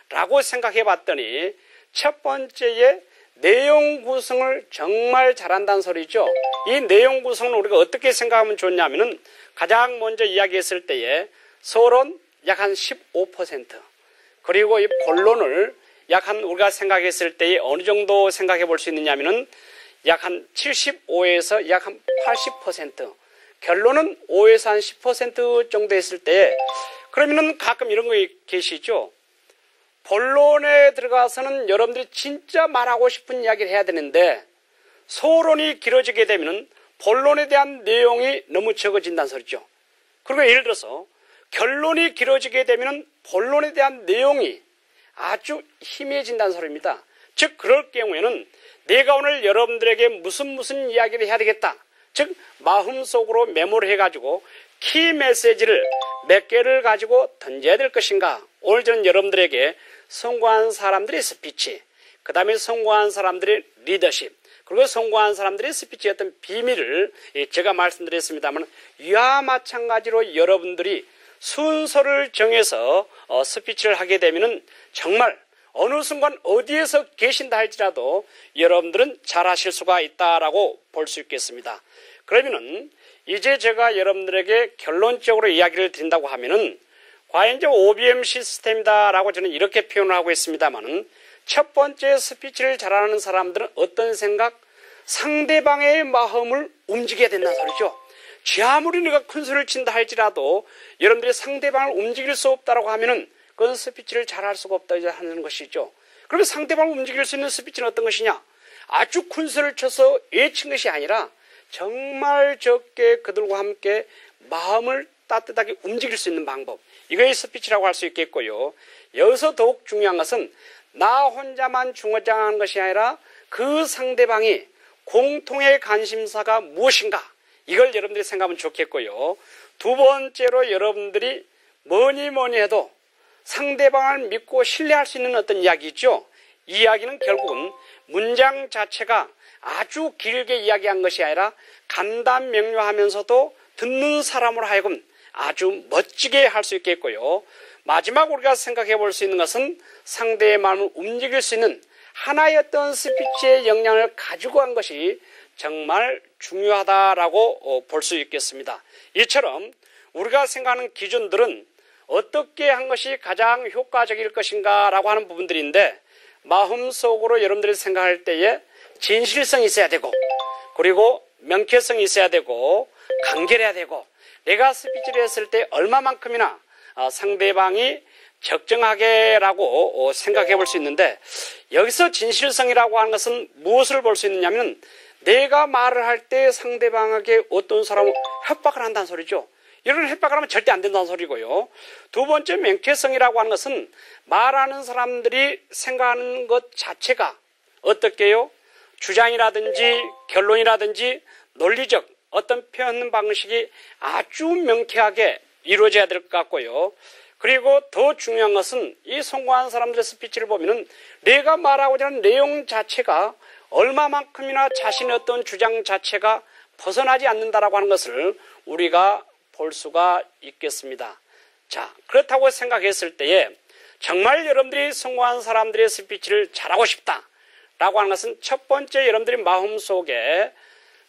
라고 생각해 봤더니 첫 번째에 내용 구성을 정말 잘한다는 소리죠. 이 내용 구성은 우리가 어떻게 생각하면 좋냐면은 가장 먼저 이야기했을 때에 서론 약 한 15%, 그리고 이 본론을 약 한 우리가 생각했을 때에 어느 정도 생각해 볼 수 있느냐면은 약 한 75에서 약 한 80%, 결론은 5에서 한 10% 정도 했을 때, 그러면은 가끔 이런 거 계시죠. 본론에 들어가서는 여러분들이 진짜 말하고 싶은 이야기를 해야 되는데 소론이 길어지게 되면 본론에 대한 내용이 너무 적어진다는 소리죠. 그리고 예를 들어서 결론이 길어지게 되면 본론에 대한 내용이 아주 희미해진다는 소리입니다. 즉 그럴 경우에는 내가 오늘 여러분들에게 무슨 이야기를 해야 되겠다, 즉 마음속으로 메모를 해가지고 키 메시지를 몇 개를 가지고 던져야 될 것인가. 오늘 저는 여러분들에게 성공한 사람들의 스피치, 그 다음에 성공한 사람들의 리더십, 그리고 성공한 사람들의 스피치의 어떤 비밀을 제가 말씀드렸습니다만, 이와 마찬가지로 여러분들이 순서를 정해서 스피치를 하게 되면 정말 어느 순간 어디에서 계신다 할지라도 여러분들은 잘하실 수가 있다라고 볼 수 있겠습니다. 그러면은 이제 제가 여러분들에게 결론적으로 이야기를 드린다고 하면은 과연 이제 OBM 시스템이다라고 저는 이렇게 표현을 하고 있습니다만은, 첫 번째 스피치를 잘하는 사람들은 어떤 생각? 상대방의 마음을 움직여야 된다는 소리죠. 아무리 내가 큰 소리를 친다 할지라도 여러분들이 상대방을 움직일 수 없다라고 하면은 그건 스피치를 잘할 수가 없다 하는 것이죠. 그러면 상대방을 움직일 수 있는 스피치는 어떤 것이냐? 아주 큰 소리를 쳐서 외친 것이 아니라 정말 적게 그들과 함께 마음을 따뜻하게 움직일 수 있는 방법, 이거의 스피치라고 할 수 있겠고요. 여기서 더욱 중요한 것은 나 혼자만 중요한 것이 아니라 그 상대방이 공통의 관심사가 무엇인가, 이걸 여러분들이 생각하면 좋겠고요. 두 번째로 여러분들이 뭐니 해도 상대방을 믿고 신뢰할 수 있는 어떤 이야기죠. 이 이야기는 결국은 문장 자체가 아주 길게 이야기한 것이 아니라 간단 명료하면서도 듣는 사람으로 하여금 아주 멋지게 할 수 있겠고요. 마지막 우리가 생각해 볼 수 있는 것은 상대의 마음을 움직일 수 있는 하나의 어떤 스피치의 역량을 가지고 한 것이 정말 중요하다라고 볼 수 있겠습니다. 이처럼 우리가 생각하는 기준들은 어떻게 한 것이 가장 효과적일 것인가 라고 하는 부분들인데, 마음속으로 여러분들이 생각할 때에 진실성이 있어야 되고, 그리고 명쾌성이 있어야 되고, 간결해야 되고, 내가 스피치를 했을 때 얼마만큼이나 상대방이 적정하게라고 생각해 볼 수 있는데, 여기서 진실성이라고 하는 것은 무엇을 볼 수 있느냐면, 내가 말을 할 때 상대방에게 어떤 사람은 협박을 한다는 소리죠. 이런 협박을 하면 절대 안 된다는 소리고요. 두 번째 명쾌성이라고 하는 것은 말하는 사람들이 생각하는 것 자체가 어떻게 해요? 주장이라든지 결론이라든지 논리적 어떤 표현 방식이 아주 명쾌하게 이루어져야 될 것 같고요. 그리고 더 중요한 것은 이 성공한 사람들의 스피치를 보면은 내가 말하고자 하는 내용 자체가 얼마만큼이나 자신의 어떤 주장 자체가 벗어나지 않는다라고 하는 것을 우리가 볼 수가 있겠습니다. 자, 그렇다고 생각했을 때에 정말 여러분들이 성공한 사람들의 스피치를 잘하고 싶다라고 하는 것은 첫 번째 여러분들이 마음속에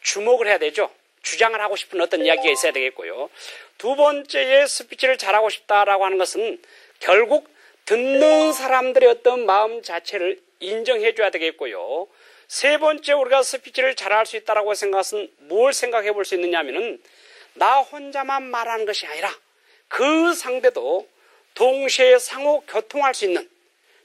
주목을 해야 되죠. 주장을 하고 싶은 어떤 이야기가 있어야 되겠고요. 두 번째의 스피치를 잘하고 싶다라고 하는 것은 결국 듣는 사람들의 어떤 마음 자체를 인정해 줘야 되겠고요. 세 번째 우리가 스피치를 잘할 수 있다라고 생각은 뭘 생각해 볼 수 있느냐 하면은 나 혼자만 말하는 것이 아니라 그 상대도 동시에 상호 교통할 수 있는,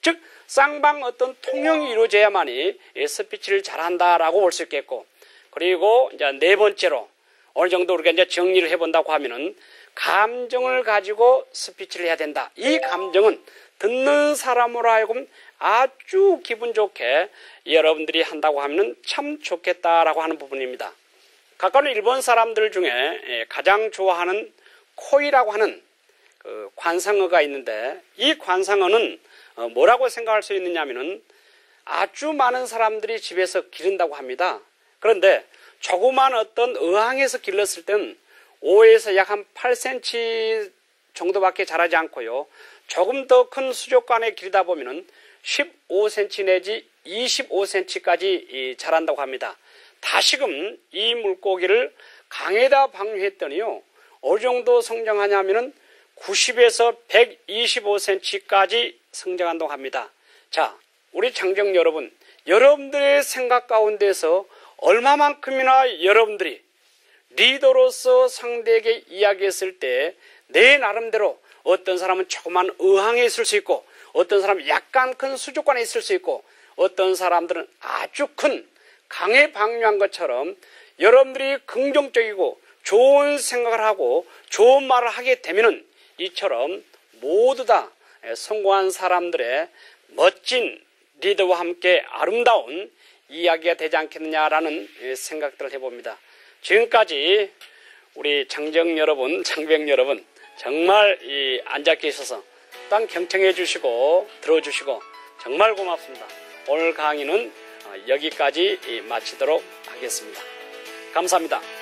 즉 쌍방 어떤 통용이 이루어져야만이 스피치를 잘한다라고 볼 수 있겠고, 그리고 이제 네 번째로 어느 정도 우리가 이제 정리를 해본다고 하면은 감정을 가지고 스피치를 해야 된다. 이 감정은 듣는 사람으로 하여금 아주 기분 좋게 여러분들이 한다고 하면 참 좋겠다라고 하는 부분입니다. 가까운 일본 사람들 중에 가장 좋아하는 코이라고 하는 그 관상어가 있는데, 이 관상어는 뭐라고 생각할 수 있느냐 하면은 아주 많은 사람들이 집에서 기른다고 합니다. 그런데 조그만 어떤 어항에서 길렀을 때는 5에서 약 한 8cm 정도밖에 자라지 않고요. 조금 더 큰 수족관에 기르다 보면은 15cm 내지 25cm까지 자란다고 합니다. 다시금 이 물고기를 강에다 방류했더니요, 어느 정도 성장하냐면은 90에서 125cm까지 성장한다고 합니다. 자, 우리 장정 여러분, 여러분들의 생각 가운데서 얼마만큼이나 여러분들이 리더로서 상대에게 이야기했을 때 내 나름대로 어떤 사람은 조그만 어항에 있을 수 있고, 어떤 사람은 약간 큰 수족관에 있을 수 있고, 어떤 사람들은 아주 큰 강에 방류한 것처럼 여러분들이 긍정적이고 좋은 생각을 하고 좋은 말을 하게 되면은 이처럼 모두 다 성공한 사람들의 멋진 리더와 함께 아름다운 이야기가 되지 않겠느냐라는 생각들을 해봅니다. 지금까지 우리 장정 여러분, 장병 여러분, 정말 앉아 계셔서 땅 경청해 주시고 들어주시고 정말 고맙습니다. 오늘 강의는 여기까지 마치도록 하겠습니다. 감사합니다.